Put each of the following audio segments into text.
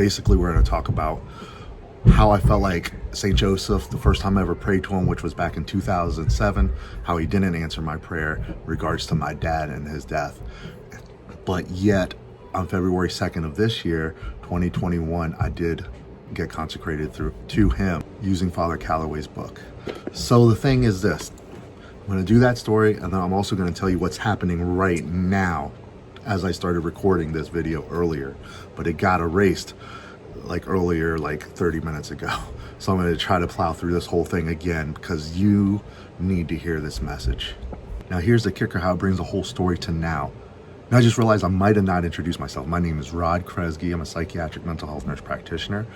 Basically, we're going to talk about how I felt like St. Joseph, the first time I ever prayed to him, which was back in 2007, how he didn't answer my prayer in regards to my dad and his death. But yet, on February 2nd of this year, 2021, I did get consecrated to him using Father Calloway's book. So the thing is this, I'm going to do that story, and then I'm also going to tell you what's happening right now as I started recording this video earlier, but it got erased like 30 minutes ago. So I'm going to try to plow through this whole thing again because you need to hear this message. Now here's the kicker, how it brings the whole story to now. Now I just realized I might have not introduced myself. My name is Rod Kresge. I'm a psychiatric mental health nurse practitioner,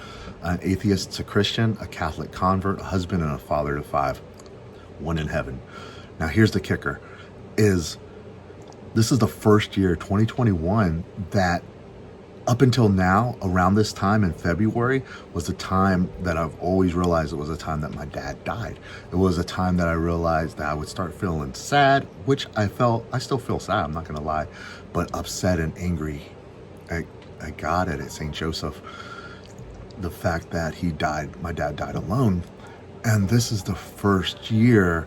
an atheist to Christian, a Catholic convert, a husband, and a father to 5, one in heaven. Now here's the kicker, this is the first year, 2021, that up until now, around this time in February, was the time that I've always realized it was the time that my dad died. It was a time that I realized that I would start feeling sad, which I still feel sad, I'm not gonna lie, but upset and angry at God, at St. Joseph. The fact that my dad died alone. And this is the first year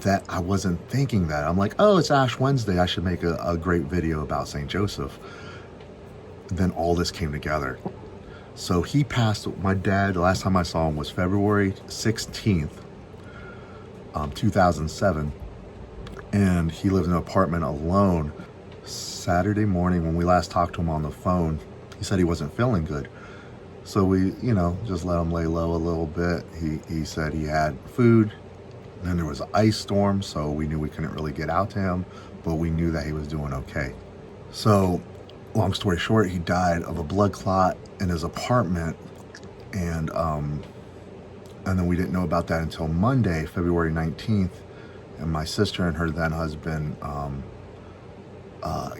that I wasn't thinking that. I'm like, oh, it's Ash Wednesday, I should make a great video about St. Joseph. Then all this came together. So he passed, my dad, the last time I saw him was February 16th, 2007. And he lived in an apartment alone. Saturday morning, when we last talked to him on the phone, he said he wasn't feeling good. So we, just let him lay low a little bit. He said he had food. Then there was an ice storm, so we knew we couldn't really get out to him, but we knew that he was doing okay. So, long story short, he died of a blood clot in his apartment, and then we didn't know about that until Monday, February 19th, and my sister and her then husband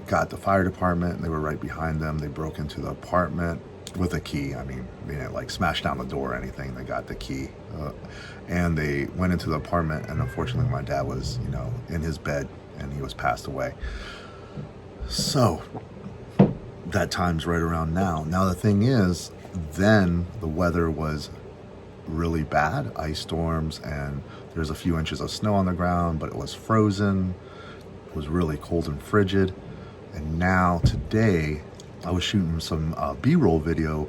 got the fire department, and they were right behind them. They broke into the apartment with a key. I mean, they didn't like smash down the door or anything. They got the key, and they went into the apartment, and unfortunately my dad was, in his bed, and he was passed away. So that time's right around now. Now the thing is, then the weather was really bad, ice storms, and there's a few inches of snow on the ground, but it was frozen. It was really cold and frigid. And now today, I was shooting some B-roll video,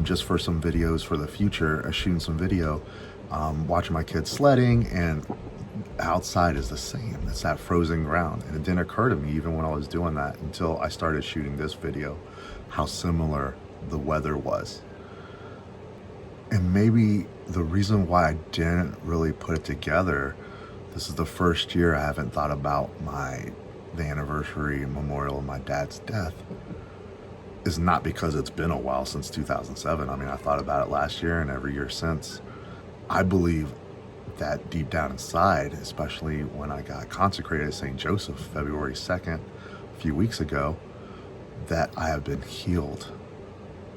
just for some videos for the future. I was shooting some video, watching my kids sledding, and outside is the same. It's that frozen ground. And it didn't occur to me, even when I was doing that, until I started shooting this video, how similar the weather was. And maybe the reason why I didn't really put it together, this is the first year I haven't thought about the anniversary and memorial of my dad's death, is not because it's been a while since 2007. I mean, I thought about it last year and every year since. I believe that deep down inside, especially when I got consecrated at St. Joseph, February 2nd, a few weeks ago, that I have been healed.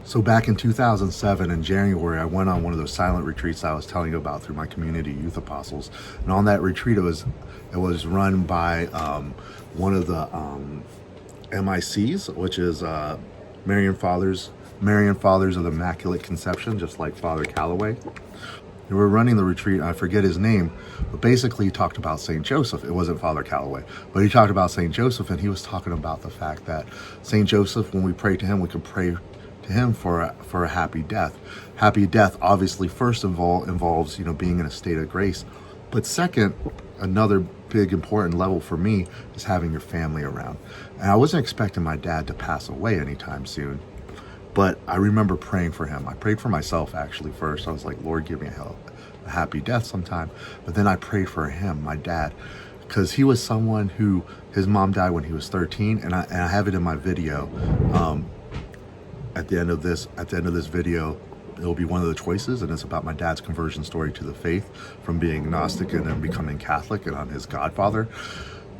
So back in 2007, in January, I went on one of those silent retreats I was telling you about through my community youth apostles. And on that retreat, it was run by one of the MICs, which is Marian Fathers of the Immaculate Conception, just like Father Calloway. They were running the retreat, I forget his name, but basically he talked about St. Joseph. It wasn't Father Calloway, but he talked about St. Joseph, and he was talking about the fact that St. Joseph, when we pray to him, we could pray to him for a happy death. Happy death obviously first involves, being in a state of grace. But second, another big important level for me is having your family around. And I wasn't expecting my dad to pass away anytime soon, but I remember praying for him. I prayed for myself actually first. I was like, Lord, give me a happy death sometime. But then I prayed for him, my dad, because he was someone who, his mom died when he was 13, and I have it in my video. At the end of this video, it'll be one of the choices, and it's about my dad's conversion story to the faith, from being agnostic and then becoming Catholic, and on his godfather.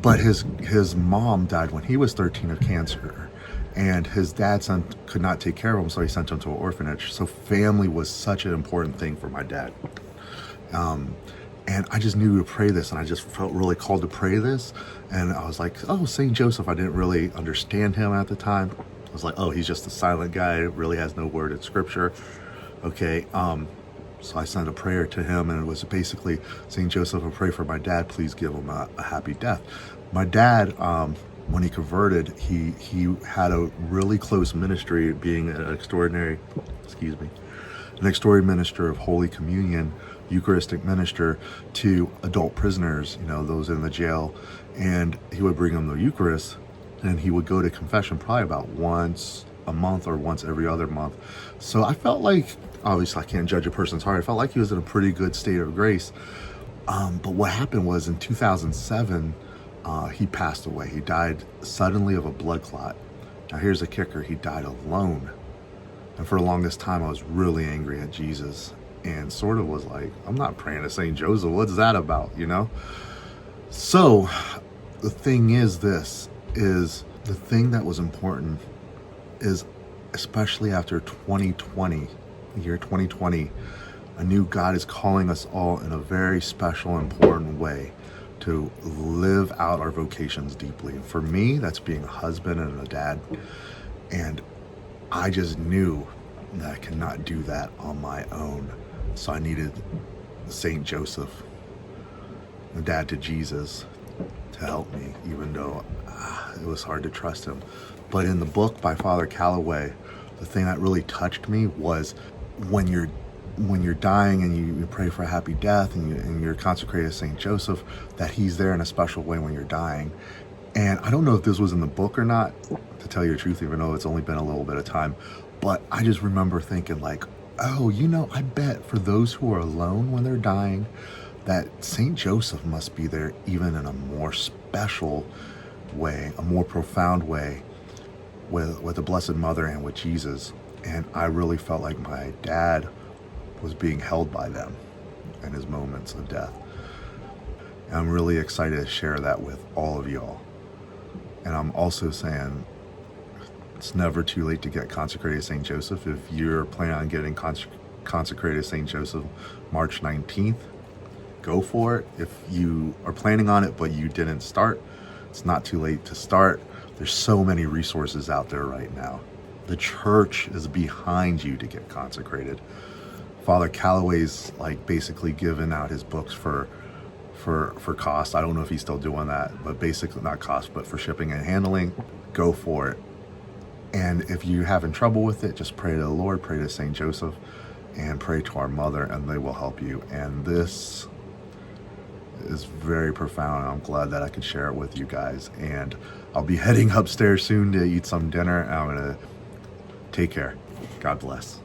But his mom died when he was 13 of cancer, and his dad could not take care of him, so he sent him to an orphanage. So family was such an important thing for my dad. And I just knew to pray this, and I just felt really called to pray this. And I was like, oh, St. Joseph, I didn't really understand him at the time. I was like, oh, he's just a silent guy, really has no word in scripture. Okay, so I sent a prayer to him, and it was basically, St. Joseph, I pray for my dad, please give him a happy death. My dad, when he converted, he had a really close ministry, being an extraordinary minister of Holy Communion, Eucharistic minister to adult prisoners, those in the jail. And he would bring them the Eucharist, and he would go to confession probably about once a month or once every other month. So I felt like, obviously I can't judge a person's heart, I felt like he was in a pretty good state of grace. But what happened was in 2007, he passed away. He died suddenly of a blood clot. Now here's the kicker, he died alone. And for the longest time, I was really angry at Jesus and sort of was like, I'm not praying to St. Joseph. What's that about, So the thing is, the thing that was important is, especially after 2020, the year 2020, I knew God is calling us all in a very special, important way to live out our vocations deeply. And for me, that's being a husband and a dad. And I just knew that I could not do that on my own. So I needed St. Joseph, the dad to Jesus, to help me, even though it was hard to trust him. But in the book by Father Calloway, the thing that really touched me was when you're dying and you pray for a happy death and you're consecrated as St. Joseph, that he's there in a special way when you're dying. And I don't know if this was in the book or not, to tell you the truth, even though it's only been a little bit of time, but I just remember thinking like, oh, I bet for those who are alone when they're dying, that St. Joseph must be there even in a more special way, a more profound way with the Blessed Mother and with Jesus. And I really felt like my dad was being held by them in his moments of death. And I'm really excited to share that with all of y'all. And I'm also saying it's never too late to get consecrated St. Joseph. If you're planning on getting consecrated St. Joseph March 19th, go for it. If you are planning on it but you didn't start, it's not too late to start. There's so many resources out there right now. The church is behind you to get consecrated. Father Calloway's basically giving out his books for cost. I don't know if he's still doing that, but basically not cost, but for shipping and handling. Go for it. And if you're having trouble with it, just pray to the Lord, pray to St. Joseph, and pray to our mother, and they will help you. And this is very profound. I'm glad that I could share it with you guys. And I'll be heading upstairs soon to eat some dinner. I'm going to take care. God bless.